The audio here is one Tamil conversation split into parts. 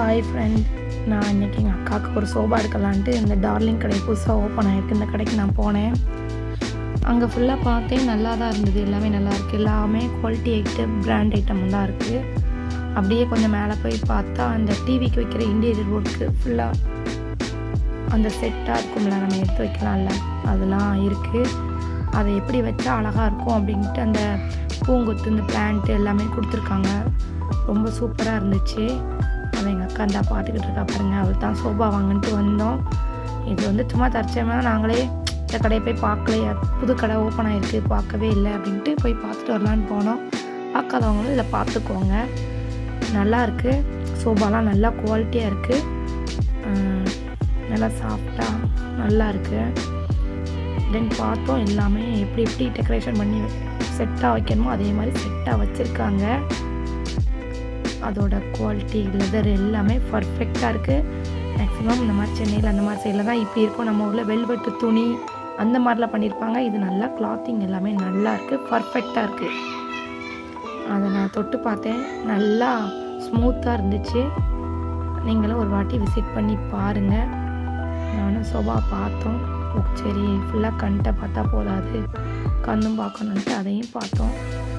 ஹாய் ஃப்ரெண்ட், நான் இன்றைக்கி எங்கள் அக்காவுக்கு ஒரு சோபா எடுக்கலான்ட்டு இந்த டார்லிங் கடை புதுசாக ஓப்பன் ஆகிருக்கு. இந்த கடைக்கு நான் போனேன். அங்கே ஃபுல்லாக பார்த்தேன், நல்லா தான் இருந்தது. எல்லாமே நல்லாயிருக்கு. எல்லாமே குவாலிட்டி ஐட்டம், பிராண்ட் ஐட்டம் தான் இருக்குது. அப்படியே கொஞ்சம் மேலே போய் பார்த்தா அந்த டிவிக்கு வைக்கிற இன்டீரியர் ஒர்க்கு ஃபுல்லாக அந்த செட்டாக இருக்கும்ல, நம்ம எடுத்து வைக்கலாம்ல, அதெல்லாம் இருக்குது. அதை எப்படி வச்சா அழகாக இருக்கும் அப்படின்ட்டு அந்த பூங்கொத்து, இந்த பிளான்ட்டு எல்லாமே கொடுத்துருக்காங்க. ரொம்ப சூப்பராக இருந்துச்சு. அதை எங்கள் அக்கா இருந்தால் பார்த்துக்கிட்டு இருக்கா பாருங்க. அவள் தான் சோபா வாங்கிட்டு வந்தோம். இது வந்து சும்மா தற்சயமாக நாங்களே இந்த கடையை போய் பார்க்கலையே, புது கடை ஓப்பன் ஆகிருக்கு, பார்க்கவே இல்லை அப்படின்ட்டு போய் பார்த்துட்டு வரலான்னு போனோம். பார்க்காதவங்களும் இதை பார்த்துக்கோங்க. நல்லா இருக்குது. சோபாலாம் நல்லா குவாலிட்டியாக இருக்குது. நல்லா சாஃப்டாக நல்லா இருக்குது. தென் பார்த்தோம் எல்லாமே எப்படி எப்படி டெக்கரேஷன் பண்ணி செட்டாக வைக்கணுமோ அதே மாதிரி செட்டாக வச்சுருக்காங்க. அதோட குவாலிட்டி, லெதர் எல்லாமே பர்ஃபெக்டாக இருக்குது. மேக்ஸிமம் இந்த மாதிரி சென்னையில் அந்த மாதிரி சைடில் தான் இப்படி இருக்கும். நம்ம ஊரில் வெல்வெட்டு துணி அந்த மாதிரிலாம் பண்ணியிருப்பாங்க. இது நல்லா கிளாத்திங் எல்லாமே நல்லா இருக்குது, பர்ஃபெக்டாக இருக்குது. அதை நான் தொட்டு பார்த்தேன், நல்லா ஸ்மூத்தாக இருந்துச்சு. நீங்களும் ஒரு வாட்டி விசிட் பண்ணி பாருங்கள். நானும் சோபா பார்த்தோம். சரி, ஃபுல்லாக கண்ட்டை பார்த்தா போதாது, கண்ணும் பார்க்கணுன்ட்டு அதையும் பார்த்தோம்.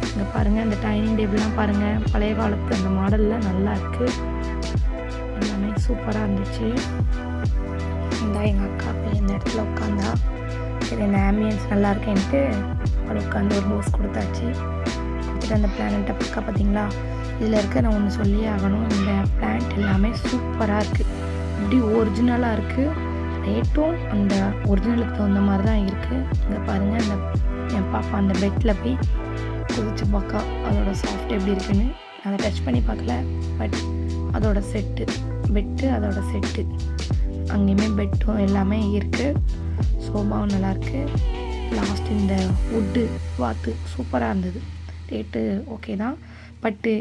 இங்கே பாருங்கள், இந்த டைனிங் டேபிள்லாம் பாருங்கள், பழைய காலத்து அந்த மாடலில் நல்லா இருக்குது. எல்லாமே சூப்பராக இருந்துச்சு. இந்த எங்கள் அக்கா போய் இந்த இடத்துல உட்காந்தா, சரி இந்த ஆம்பியன்ஸ் நல்லா இருக்கேன்ட்டு அவள் உட்காந்து ஒரு போஸ் கொடுத்தாச்சு. கொடுத்துட்டு அந்த பிளானட்டை பக்கா பார்த்தீங்களா, இதில் இருக்க நான் ஒன்று சொல்லியே ஆகணும். இந்த பிளான்ட் எல்லாமே சூப்பராக இருக்குது. இப்படி ஒரிஜினலாக இருக்குது. ரேட்டும் அந்த ஒரிஜினலுக்கு தகுந்த மாதிரி தான் இருக்குது. இங்கே பாருங்கள், அந்த என் பாப்பா அந்த பெட்டில் போய் குதிச்சு பார்க்கா அதோட சாஃப்ட் எப்படி இருக்குன்னு. அதை டச் பண்ணி பார்க்கல, பட் அதோட செட்டு பெட்டு, அதோட செட்டு அங்கேயுமே பெட்டும் எல்லாமே இருக்குது. சோபாவும் நல்லாயிருக்கு. லாஸ்ட் இந்த வுட்டு வாத்து சூப்பராக இருந்தது. ரேட்டு ஓகே தான், பட்டு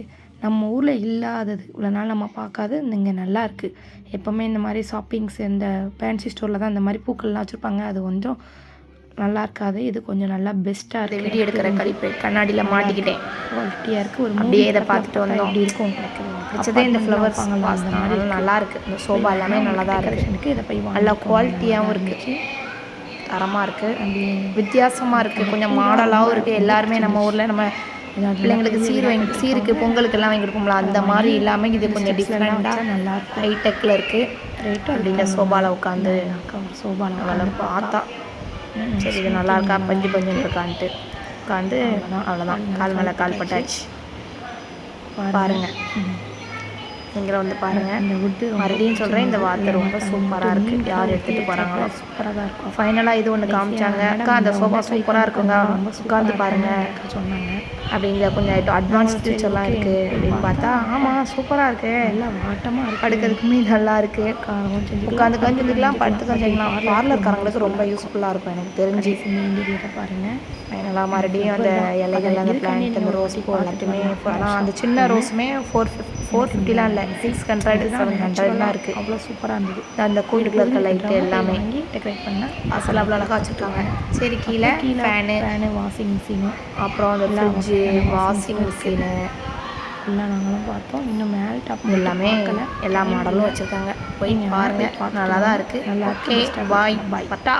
நம்ம ஊரில் இல்லாதது, இவ்வளோ நாள் நம்ம பார்க்காது இங்கே நல்லா இருக்குது. எப்போவுமே இந்த மாதிரி ஷாப்பிங்ஸ், இந்த ஃபேன்சி ஸ்டோரில் தான் இந்த மாதிரி பூக்கள்லாம் வச்சுருப்பாங்க. அது கொஞ்சம் நல்லா இருக்காது. இது கொஞ்சம் நல்லா பெஸ்ட்டாக இருக்குது. வீடியோ எடுக்கிற கழிப்பு கண்ணாடியில் மாட்டிக்கிட்டேன், குவாலிட்டியாக இருக்குது. ஒரு அப்படியே இதை பார்த்துட்டு வந்தோம். அப்படி இருக்கும். பிடிச்சதே இந்த ஃப்ளவர்ஸ் அந்த மாதிரி நல்லாயிருக்கு. இந்த சோபா எல்லாமே நல்லா தான் இருக்குது. இதை போய் நல்லா குவாலிட்டியாகவும் இருந்துச்சு, தரமாக இருக்குது, அப்படி வித்தியாசமாக இருக்குது, கொஞ்சம் மாடலாகவும் இருக்குது. எல்லாருமே நம்ம ஊரில் நம்ம பிள்ளைங்களுக்கு சீருக்கு பொங்கலுக்கெல்லாம் வாங்கி கொடுப்போம்ல, அந்த மாதிரி இல்லாமல் இது கொஞ்சம் டிஃப்ரெண்ட்டாக நல்லா ஹைடெக்கில் இருக்குது. ரேட்டு அப்படின்ற சோபாவில் உட்காந்து சோபாவில் பார்த்தா சரி இது நல்லா இருக்கா, பஞ்சுன்னு இருக்கான்ட்டு உட்காந்து அவ்வளோதான், கால் மேலே கால் பட்டாச்சு. பாருங்கள், நீங்களும் வந்து பாருங்கள். இந்த வுட்டு மறுபடியும் சொல்கிறேன், இந்த வார்த்தை ரொம்ப சூப்பராக இருக்குது. யார் எடுத்துகிட்டு போகிறாங்களோ சூப்பராக தான் இருக்கும். ஃபைனலாக இது ஒன்று காமிச்சாங்க. அக்கா அந்த சோஃபா சூப்பராக இருக்குங்க, உட்காந்து பாருங்கள் சொன்னாங்க. அப்படிங்கிற கொஞ்சம் அட்வான்ஸ் ஃபீச்சர்லாம் இருக்குது அப்படின்னு பார்த்தா, ஆமாம் சூப்பராக இருக்குது, எல்லாம் வாட்டமாக இருக்குது, படுக்கிறதுக்குமே நல்லா இருக்குது. உட்காந்து செஞ்சுக்கலாம், படுத்து செஞ்சுக்கலாம். பார்லர்காரங்களுக்கு ரொம்ப யூஸ்ஃபுல்லாக இருக்கும் எனக்கு தெரிஞ்சு. இன்டீரியரை பாருங்கள். ஃபைனலாக மறுபடியும் அந்த இலைகள், அந்த பிளான்ட், அந்த ரோஸ் பூ எல்லாத்தையுமே, ஆனால் அந்த சின்ன ரோஸுமே 450 இல்லை, 600 700 தான் இருக்குது. அவ்வளோ சூப்பராக இருந்தது. அந்த கோயிலுக்குள்ள இருக்க லைட்டு எல்லாமே டெக்கரேட் பண்ண அசல் அவ்வளோ அழகாக வச்சுருக்காங்க. சரி, கீழே ஃபேனு, வாஷிங் மிஷினு, அப்புறம் அந்த ஃப்ரிட்ஜு, வாஷிங் மிஷினு எல்லாம் நாங்களும் பார்த்தோம். இன்னும் மேல் டாப் எல்லாமே எல்லா மாடலும் வச்சுருக்காங்க. போய் பாருங்கள், நல்லா தான் இருக்குது. நல்லா ஓகே, பாய் பாய் பட்டா.